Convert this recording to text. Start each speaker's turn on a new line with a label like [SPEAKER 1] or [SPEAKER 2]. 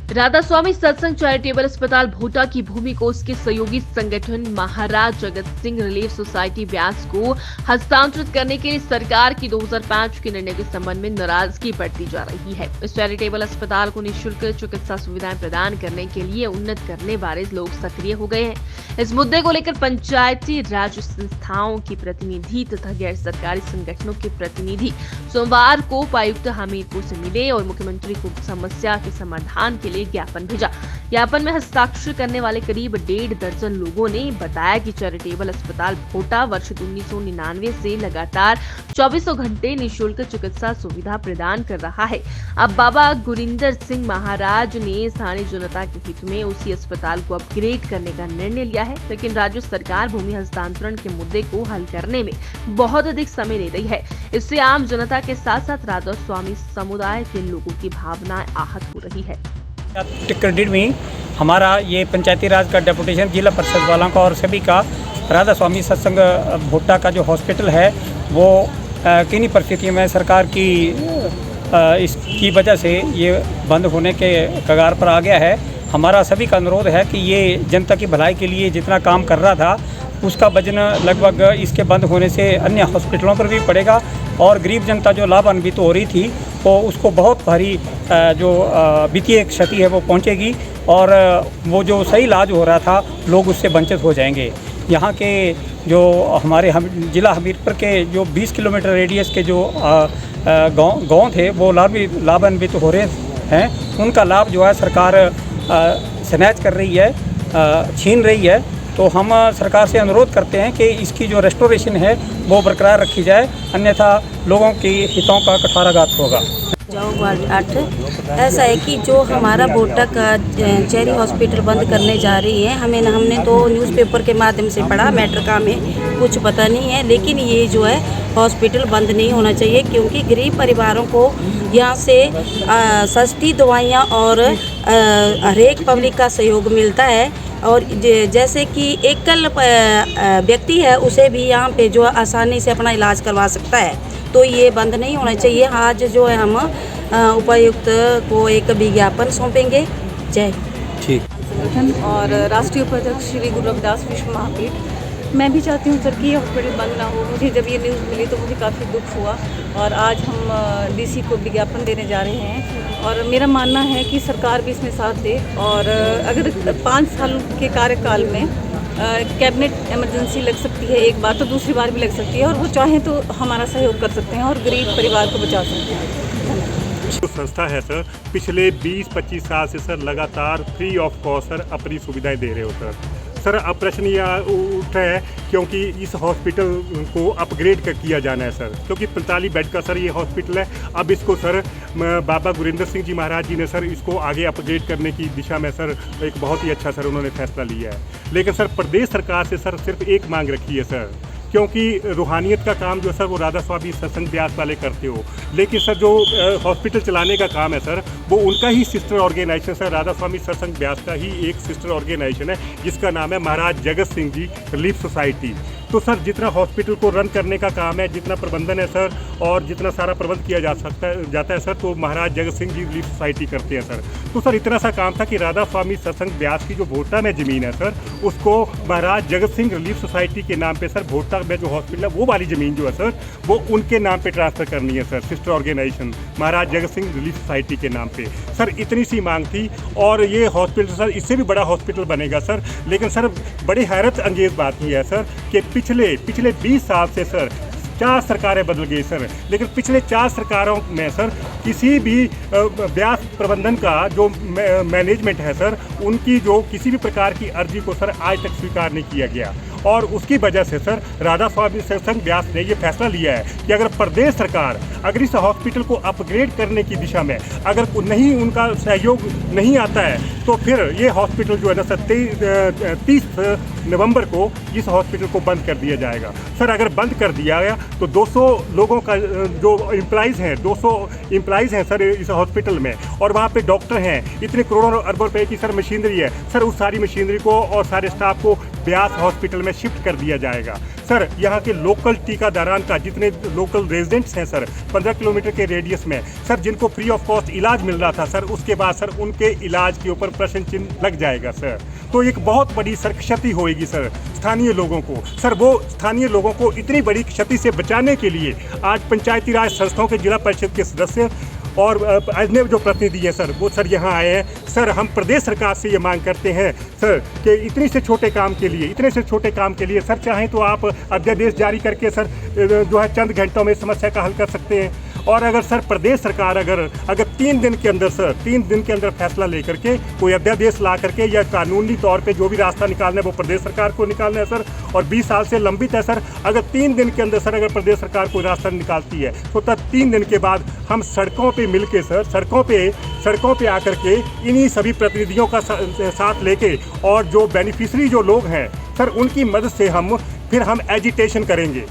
[SPEAKER 1] राधा स्वामी सत्संग चैरिटेबल अस्पताल भोटा की भूमि को उसके सहयोगी संगठन महाराज जगत सिंह रिलीफ सोसाइटी ब्यास को हस्तांतरित करने के लिए सरकार की 2005 के निर्णय के संबंध में नाराजगी बढ़ती जा रही है। इस चैरिटेबल अस्पताल को निःशुल्क चिकित्सा सुविधाएं प्रदान करने के लिए उन्नत करने बारे लोग सक्रिय हो गए हैं। इस मुद्दे को लेकर पंचायती राज संस्थाओं की प्रतिनिधि तथा गैर सरकारी संगठनों के प्रतिनिधि सोमवार को उपायुक्त हमीरपुर से मिले और मुख्यमंत्री को समस्या के समाधान के लिए ज्ञापन भेजा। ज्ञापन में हस्ताक्षर करने वाले करीब 1.5 दर्जन लोगों ने बताया कि चैरिटेबल अस्पताल भोटा वर्ष 1999 से लगातार 24 घंटे निःशुल्क चिकित्सा सुविधा प्रदान कर रहा है। अब बाबा गुरिंदर सिंह महाराज ने स्थानीय जनता के हित में उसी अस्पताल को अपग्रेड करने का निर्णय लिया है, लेकिन राज्य सरकार भूमि हस्तांतरण के मुद्दे को हल करने में बहुत अधिक समय ले रही है। इससे आम जनता के साथ साथ राधा स्वामी समुदाय के लोगों की भावनाएं आहत हो रही है।
[SPEAKER 2] क्रेडिट में हमारा ये पंचायती राज का डेपुटेशन जिला परिषद वालों का और सभी का राधा स्वामी सत्संग भोटा का जो हॉस्पिटल है वो किन्हीं परिस्थितियों में सरकार की इसकी वजह से ये बंद होने के कगार पर आ गया है। हमारा सभी का अनुरोध है कि ये जनता की भलाई के लिए जितना काम कर रहा था उसका वजन लगभग इसके बंद होने से अन्य हॉस्पिटलों पर भी पड़ेगा और गरीब जनता जो लाभान्वित तो हो रही थी तो उसको बहुत भारी जो वित्तीय क्षति है वो पहुंचेगी और वो जो सही इलाज हो रहा था लोग उससे वंचित हो जाएंगे। यहाँ के जो हमारे जिला हमीरपुर के जो 20 किलोमीटर रेडियस के जो गांव थे वो लाभान्वित हो रहे हैं। उनका लाभ जो है सरकार स्नैच कर रही है, छीन रही है। तो हम सरकार से अनुरोध करते हैं कि इसकी जो रेस्टोरेशन है वो बरकरार रखी जाए, अन्यथा लोगों की हितों का कुठाराघात होगा।
[SPEAKER 3] जाओ वार्ड 8 ऐसा है कि जो हमारा भोटा का चेरी हॉस्पिटल बंद करने जा रही है। हमने तो न्यूज़पेपर के माध्यम से पढ़ा, मैटर का हमें कुछ पता नहीं है, लेकिन ये जो है हॉस्पिटल बंद नहीं होना चाहिए क्योंकि गरीब परिवारों को यहाँ से सस्ती दवाइयाँ और हर एक पब्लिक का सहयोग मिलता है और जैसे कि एकल व्यक्ति है उसे भी यहाँ पे जो आसानी से अपना इलाज करवा सकता है, तो ये बंद नहीं होना चाहिए। आज जो है हम उपायुक्त को एक विज्ञापन सौंपेंगे। जय
[SPEAKER 2] ठीक
[SPEAKER 4] संगठन और राष्ट्रीय उपाध्यक्ष श्री गुरु रविदास विश्व महापीठ। मैं भी चाहती हूँ सर कि ये हॉस्पिटल बंद ना हो। मुझे जब ये न्यूज़ मिली तो मुझे काफ़ी दुख हुआ और आज हम डीसी को विज्ञापन देने जा रहे हैं और मेरा मानना है कि सरकार भी इसमें साथ दे और अगर 5 साल के कार्यकाल में कैबिनेट इमरजेंसी लग सकती है एक बार, तो दूसरी बार भी लग सकती है और वो चाहें तो हमारा सहयोग कर सकते हैं और गरीब परिवार को बचा सकते हैं।
[SPEAKER 5] जो संस्था है सर पिछले 20-25 साल से सर लगातार फ्री ऑफ कॉस्ट सर अपनी सुविधाएं दे रहे हो सर अब प्रश्न यह उठा है क्योंकि इस हॉस्पिटल को अपग्रेड किया जाना है सर, क्योंकि 45 बेड का सर ये हॉस्पिटल है। अब इसको सर बाबा गुरिंदर सिंह जी महाराज जी ने सर इसको आगे अपग्रेड करने की दिशा में सर एक बहुत ही अच्छा सर उन्होंने फैसला लिया है। लेकिन सर प्रदेश सरकार से सर सिर्फ एक मांग रखी है सर, क्योंकि रूहानियत का काम जो सर वो राधा स्वामी सत्संग ब्यास वाले करते हो, लेकिन सर जो हॉस्पिटल चलाने का काम है सर वो उनका ही सिस्टर ऑर्गेनाइजेशन सर राधा स्वामी सत्संग ब्यास का ही एक सिस्टर ऑर्गेनाइजेशन है जिसका नाम है महाराज जगत सिंह जी रिलीफ सोसाइटी। तो सर जितना हॉस्पिटल को रन करने का काम है, जितना प्रबंधन है सर और जितना सारा प्रबंध किया जाता है सर तो महाराज जगत सिंह जी रिलीफ सोसाइटी करते हैं सर। तो सर इतना सा काम था कि राधा स्वामी सत्संग ब्यास की जो भोटा में ज़मीन है सर उसको महाराज जगत सिंह रिलीफ सोसाइटी के नाम पे सर भोटा में जो हॉस्पिटल है वो वाली ज़मीन जो है सर वो उनके नाम पे ट्रांसफ़र करनी है सर, सिस्टर ऑर्गेनाइजेशन महाराज जगत सिंह रिलीफ सोसाइटी के नाम पे। सर इतनी सी मांग थी और ये हॉस्पिटल सर इससे भी बड़ा हॉस्पिटल बनेगा सर। लेकिन सर बड़ी हैरत अंगेज़ बात यह है सर कि पिछले 20 साल से सर 4 सरकारें बदल गई सर, लेकिन पिछले 4 सरकारों में सर किसी भी ब्यास प्रबंधन का जो मैनेजमेंट है सर उनकी जो किसी भी प्रकार की अर्जी को सर आज तक स्वीकार नहीं किया गया और उसकी वजह से सर राधा स्वामी सत्संग ब्यास ने ये फैसला लिया है कि अगर प्रदेश सरकार अगर इस हॉस्पिटल को अपग्रेड करने की दिशा में अगर नहीं उनका सहयोग नहीं आता है तो फिर ये हॉस्पिटल जो है ना सर 30 नवंबर को इस हॉस्पिटल को बंद कर दिया जाएगा। सर अगर बंद कर दिया गया तो 200 लोगों का जो एम्प्लॉइज़ हैं 200 एम्प्लॉइज़ हैं सर इस हॉस्पिटल में और वहाँ पे डॉक्टर हैं, इतने करोड़ों अरबों रुपए की सर मशीनरी है सर, उस सारी मशीनरी को और सारे स्टाफ को ब्यास हॉस्पिटल में शिफ्ट कर दिया जाएगा। सर यहाँ के लोकल टीकादारान का जितने लोकल रेजिडेंट्स हैं सर 15 किलोमीटर के रेडियस में सर जिनको फ्री ऑफ कॉस्ट इलाज मिल रहा था सर, उसके बाद सर उनके इलाज के ऊपर प्रश्न चिन्ह लग जाएगा सर। तो एक बहुत बड़ी सर क्षति होएगी सर स्थानीय लोगों को। सर वो स्थानीय लोगों को इतनी बड़ी क्षति से बचाने के लिए आज पंचायती राज संस्थाओं के जिला परिषद के सदस्य और अन्य जो प्रतिनिधि हैं सर वो सर यहाँ आए हैं। सर हम प्रदेश सरकार से ये मांग करते हैं सर कि इतने से छोटे काम के लिए सर चाहें तो आप अध्यादेश जारी करके सर जो है चंद घंटों में समस्या का हल कर सकते हैं। और अगर सर प्रदेश सरकार अगर 3 दिन के अंदर फैसला लेकर के कोई अध्यादेश ला करके या कानूनी तौर पे जो भी रास्ता निकालना है वो प्रदेश सरकार को निकालना है सर। और 20 साल से लंबित है सर, अगर 3 दिन के अंदर सर अगर प्रदेश सरकार कोई रास्ता निकालती है तो तब 3 दिन के बाद हम सड़कों पे मिलके सर सड़कों पे आकर के इन्हीं सभी प्रतिनिधियों का साथ लेके और जो बेनिफिशरी जो लोग हैं सर उनकी मदद से हम एजिटेशन करेंगे।